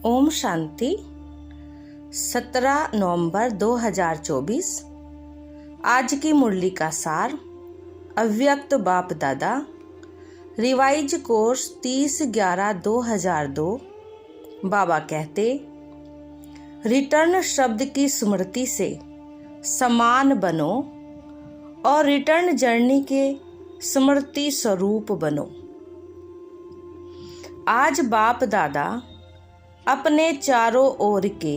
ओम शांति। 17 नवंबर 2024। आज की मुरली का सार। अव्यक्त बाप दादा, रिवाइज कोर्स 30/11/2002। बाबा कहते, रिटर्न शब्द की स्मृति से समान बनो और रिटर्न जर्नी के स्मृति स्वरूप बनो। आज बाप दादा अपने चारों ओर के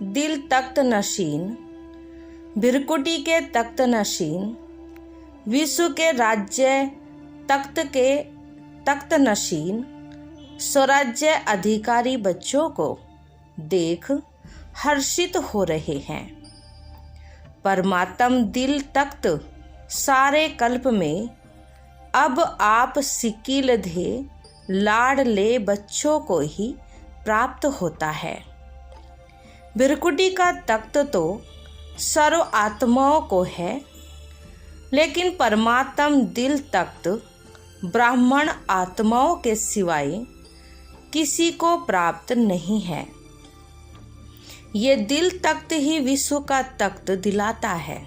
दिल तख्त नशीन, भिरकुटी के तख्त नशीन, विश्व के राज्य तख्त के तख्त नशीन, स्वराज्य अधिकारी बच्चों को देख हर्षित हो रहे हैं। परमात्म दिल तख्त सारे कल्प में अब आप सिकीलधे लाडले बच्चों को ही प्राप्त होता है। भिरकुटी का तख्त तो सर्व आत्माओं को है, लेकिन परमात्म दिल तख्त ब्राह्मण आत्माओं के सिवाय किसी को प्राप्त नहीं है। ये दिल तख्त ही विश्व का तख्त दिलाता है।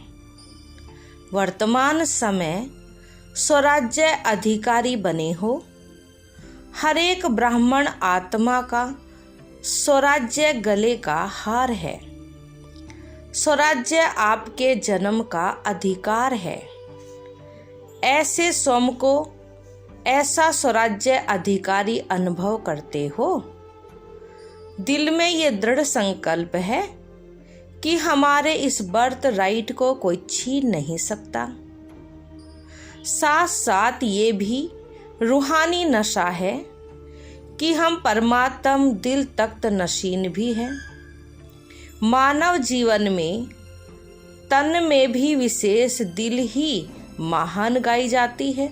वर्तमान समय स्वराज्य अधिकारी बने हो। हर एक ब्राह्मण आत्मा का स्वराज्य गले का हार है। स्वराज्य आपके जन्म का अधिकार है। ऐसे स्वयं को ऐसा स्वराज्य अधिकारी अनुभव करते हो। दिल में ये दृढ़ संकल्प है कि हमारे इस बर्थ राइट को कोई छीन नहीं सकता। साथ साथ ये भी रूहानी नशा है कि हम परमात्म दिल तख्त नशीन भी हैं। मानव जीवन में तन में भी विशेष दिल ही महान गाई जाती है।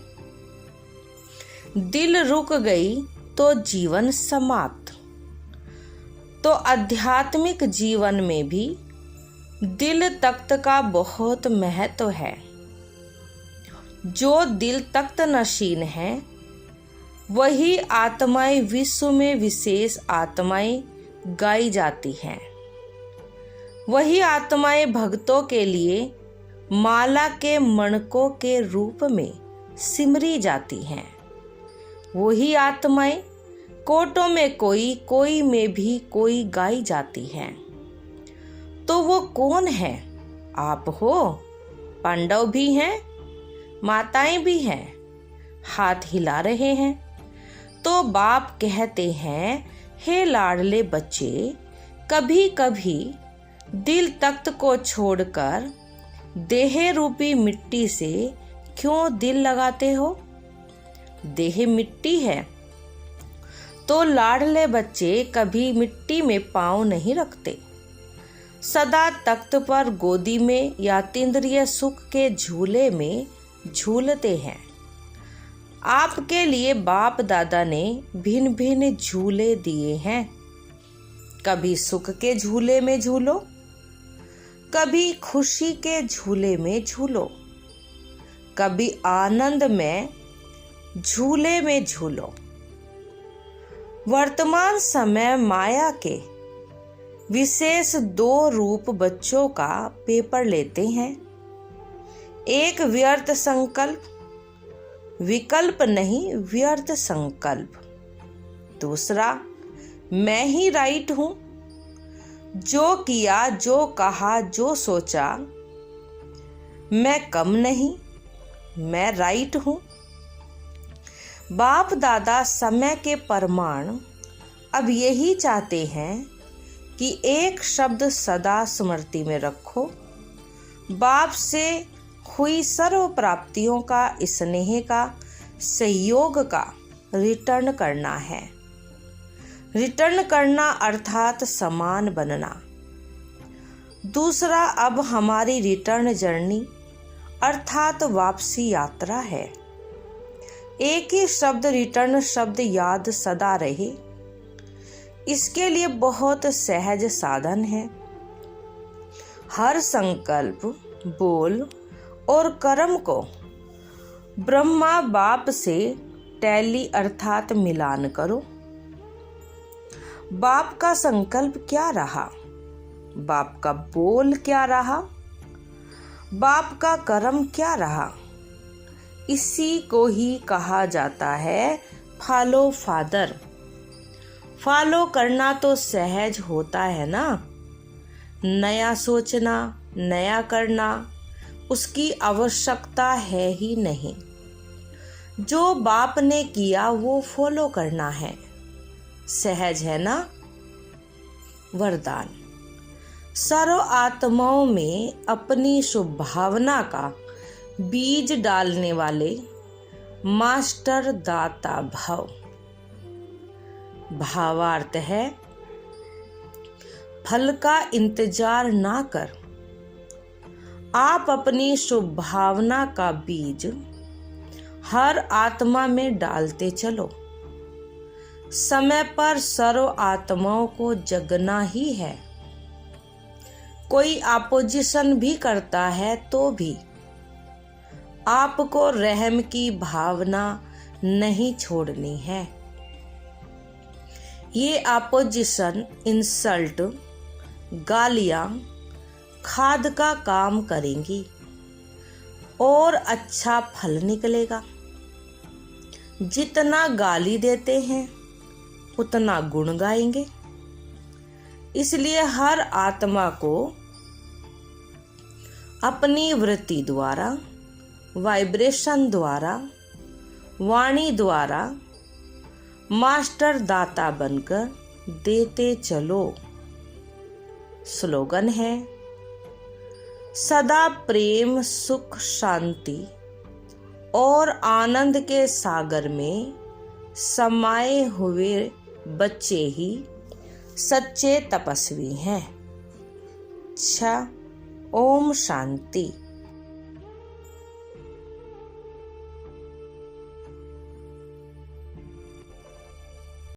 दिल रुक गई तो जीवन समाप्त। तो आध्यात्मिक जीवन में भी दिल तख्त का बहुत महत्व है। जो दिल तख्त नशीन है वही आत्माएं विश्व में विशेष आत्माएं गाई जाती हैं। वही आत्माएं भक्तों के लिए माला के मणकों के रूप में सिमरी जाती हैं। वही आत्माएं कोटों में कोई, कोई में भी कोई गाई जाती हैं। तो वो कौन है? आप हो। पांडव भी हैं, माताएं भी हैं, हाथ हिला रहे हैं। तो बाप कहते हैं, हे लाडले बच्चे, कभी कभी दिल तख्त को छोड़कर देह रूपी मिट्टी से क्यों दिल लगाते हो? देह मिट्टी है तो लाडले बच्चे कभी मिट्टी में पांव नहीं रखते। सदा तख्त पर गोदी में या तीन्द्रिय सुख के झूले में झूलते हैं। आपके लिए बाप दादा ने भिन्न भिन्न झूले दिए हैं। कभी सुख के झूले में झूलो, कभी खुशी के झूले में झूलो, कभी आनंद में झूले में झूलो। वर्तमान समय माया के विशेष 2 रूप बच्चों का पेपर लेते हैं। एक व्यर्थ संकल्प, विकल्प नहीं व्यर्थ संकल्प। दूसरा, मैं ही राइट हूं। जो किया, जो कहा, जो सोचा, मैं कम नहीं, मैं राइट हूं। बाप दादा समय के प्रमाण अब यही चाहते हैं कि एक शब्द सदा स्मृति में रखो। बाप से हुई सर्व प्राप्तियों का, स्नेह का, सहयोग का रिटर्न करना है। रिटर्न करना अर्थात समान बनना। दूसरा, अब हमारी रिटर्न जर्नी अर्थात वापसी यात्रा है। एक ही शब्द रिटर्न शब्द याद सदा रहे, इसके लिए बहुत सहज साधन है। हर संकल्प, बोल और कर्म को ब्रह्मा बाप से टैली अर्थात मिलान करो। बाप का संकल्प क्या रहा, बाप का बोल क्या रहा, बाप का कर्म क्या रहा, इसी को ही कहा जाता है फॉलो फादर। फॉलो करना तो सहज होता है ना, नया सोचना, नया करना उसकी आवश्यकता है ही नहीं। जो बाप ने किया वो फॉलो करना है, सहज है ना। वरदान। सर्व आत्माओं में अपनी शुभ भावना का बीज डालने वाले मास्टर दाता भव। भावार्थ है, फल का इंतजार ना कर, आप अपनी शुभ भावना का बीज हर आत्मा में डालते चलो। समय पर सर्व आत्माओं को जगना ही है। कोई अपोजिशन भी करता है तो भी आपको रहम की भावना नहीं छोड़नी है। ये अपोजिशन इंसल्ट, गालियां, खाद का काम करेंगी और अच्छा फल निकलेगा। जितना गाली देते हैं उतना गुण गाएंगे। इसलिए हर आत्मा को अपनी वृत्ति द्वारा, वाइब्रेशन द्वारा, वाणी द्वारा मास्टर दाता बनकर देते चलो। स्लोगन है, सदा प्रेम, सुख, शांति और आनंद के सागर में समाये हुए बच्चे ही सच्चे तपस्वी हैं। अच्छा, ओम शांति।